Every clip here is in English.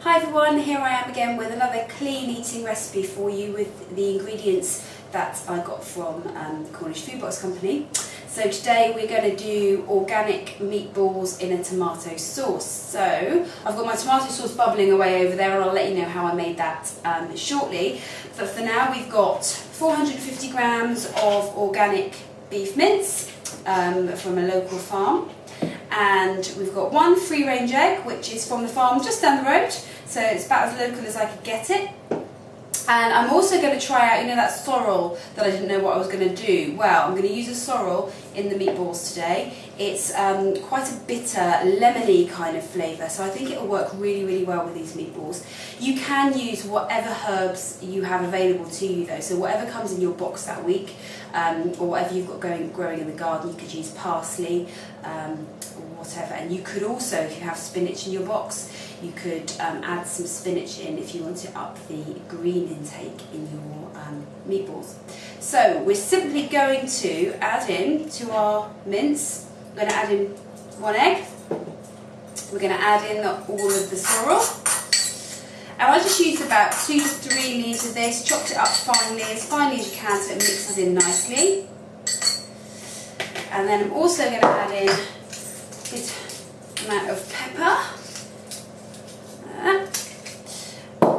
Hi everyone, here I am again with another clean eating recipe for you with the ingredients that I got from Cornish Food Box Company. So today we're going to do organic meatballs in a tomato sauce. So I've got my tomato sauce bubbling away over there and I'll let you know how I made that shortly. But for now we've got 450 grams of organic beef mince from a local farm. And we've got one free-range egg, which is from the farm just down the road, so it's about as local as I could get it. And I'm also going to try out, you know, that sorrel that I didn't know what I was going to do. Well, I'm going to use a sorrel in the meatballs today. It's quite a bitter, lemony kind of flavour, so I think it will work really, really well with these meatballs. You can use whatever herbs you have available to you though, so whatever comes in your box that week, or whatever you've got growing in the garden. You could use parsley, or whatever. And you could also, if you have spinach in your box, you could add some spinach in if you want to up the green intake in your meatballs. So we're simply going to add in to our mince. We're going to add in one egg. We're going to add in all of the sorrel. And I just used about 2 to 3 leaves of this, chopped it up finely as you can so it mixes in nicely. And then I'm also going to add in a good amount of pepper.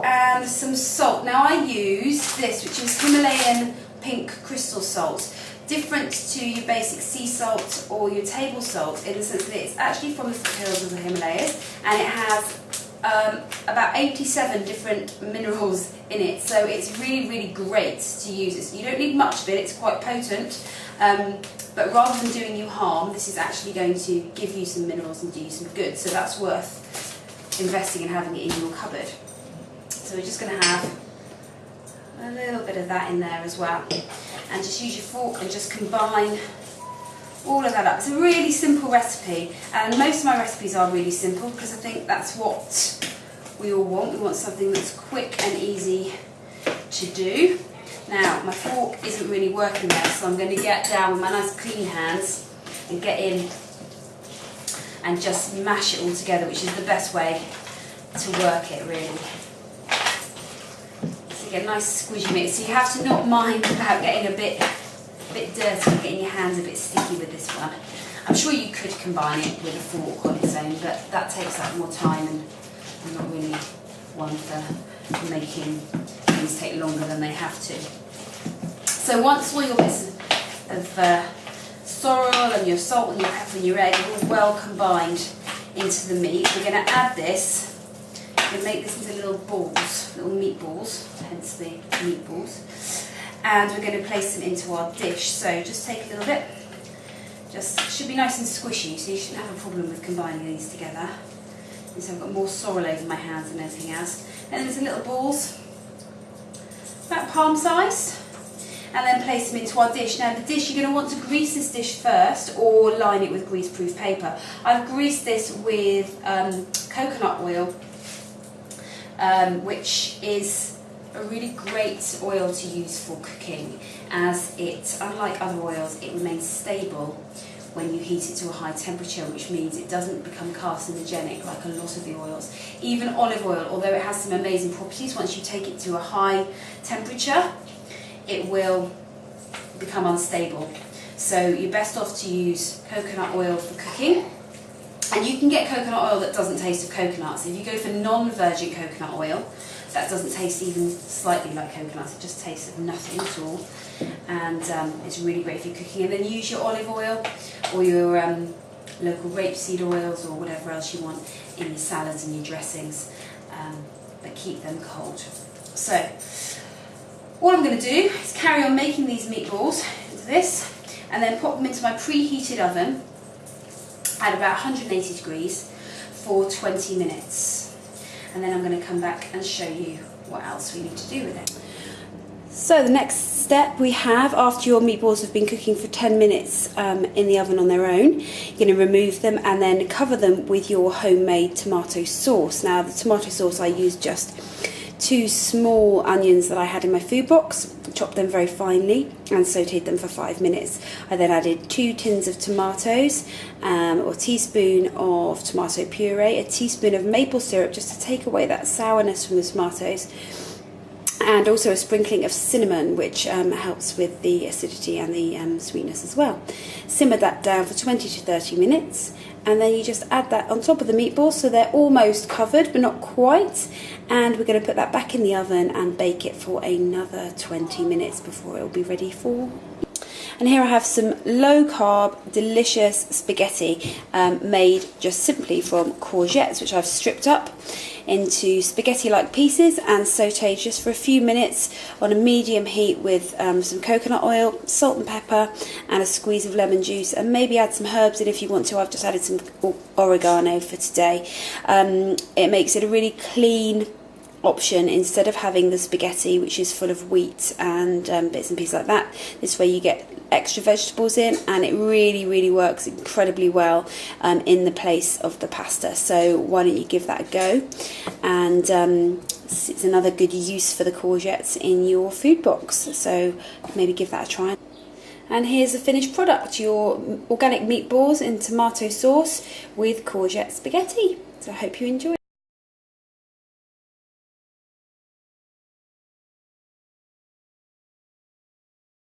And some salt. Now I use this, which is Himalayan pink crystal salt. Different to your basic sea salt or your table salt in the sense that it's actually from the foothills of the Himalayas, and it has about 87 different minerals in it, so it's really, really great to use. You don't need much of it, it's quite potent, but rather than doing you harm, this is actually going to give you some minerals and do you some good, so that's worth investing in having it in your cupboard. So we're just going to have a little bit of that in there as well, and just use your fork and just combine all of that up. It's a really simple recipe, and most of my recipes are really simple because I think that's what we all want. We want something that's quick and easy to do. Now my fork isn't really working there, so I'm going to get down with my nice clean hands and get in and just mash it all together, which is the best way to work it really. So get a nice squishy mix. So you have to not mind about getting a bit dirty, getting your hands a bit sticky with this one. I'm sure you could combine it with a fork on its own, but that takes up more time, and I'm not really one for making things take longer than they have to. So once all your bits of sorrel and your salt and your pepper and your egg are all well combined into the meat, we're going to add this. We're going to make this into little balls, little meatballs, hence the meatballs. And we're going to place them into our dish. So just take a little bit. Just should be nice and squishy, so you shouldn't have a problem with combining these together. And so I've got more sorrel over my hands than anything else. And then there's little balls, about palm sized. And then place them into our dish. Now the dish, you're going to want to grease this dish first or line it with greaseproof paper. I've greased this with coconut oil, which is a really great oil to use for cooking, as it, unlike other oils, it remains stable when you heat it to a high temperature, which means it doesn't become carcinogenic like a lot of the oils. Even olive oil, although it has some amazing properties, once you take it to a high temperature, it will become unstable. So you're best off to use coconut oil for cooking. And you can get coconut oil that doesn't taste of coconuts. If you go for non-virgin coconut oil, that doesn't taste even slightly like coconuts, it just tastes of nothing at all. And it's really great for cooking. And then use your olive oil or your local rapeseed oils or whatever else you want in your salads and your dressings, but keep them cold. So all I'm going to do is carry on making these meatballs into this, and then pop them into my preheated oven at about 180 degrees for 20 minutes. And then I'm going to come back and show you what else we need to do with it. So the next step we have, after your meatballs have been cooking for 10 minutes in the oven on their own, you're going to remove them and then cover them with your homemade tomato sauce. Now the tomato sauce I used just 2 small onions that I had in my food box, chopped them very finely and sautéed them for 5 minutes. I then added 2 tins of tomatoes, or a teaspoon of tomato puree, a teaspoon of maple syrup just to take away that sourness from the tomatoes, and also a sprinkling of cinnamon, which helps with the acidity and the sweetness as well. Simmer that down for 20 to 30 minutes, and then you just add that on top of the meatballs, so they're almost covered but not quite, and we're going to put that back in the oven and bake it for another 20 minutes before it will be ready for. And here I have some low-carb, delicious spaghetti made just simply from courgettes, which I've stripped up into spaghetti-like pieces and sautéed just for a few minutes on a medium heat with some coconut oil, salt and pepper, and a squeeze of lemon juice, and maybe add some herbs in if you want to. I've just added some oregano for today. It makes it a really clean option instead of having the spaghetti, which is full of wheat and bits and pieces like that. This way you get extra vegetables in, and it really works incredibly well in the place of the pasta. So why don't you give that a go, and it's another good use for the courgettes in your food box, so maybe give that a try. And here's the finished product, your organic meatballs in tomato sauce with courgette spaghetti. So I hope you enjoy.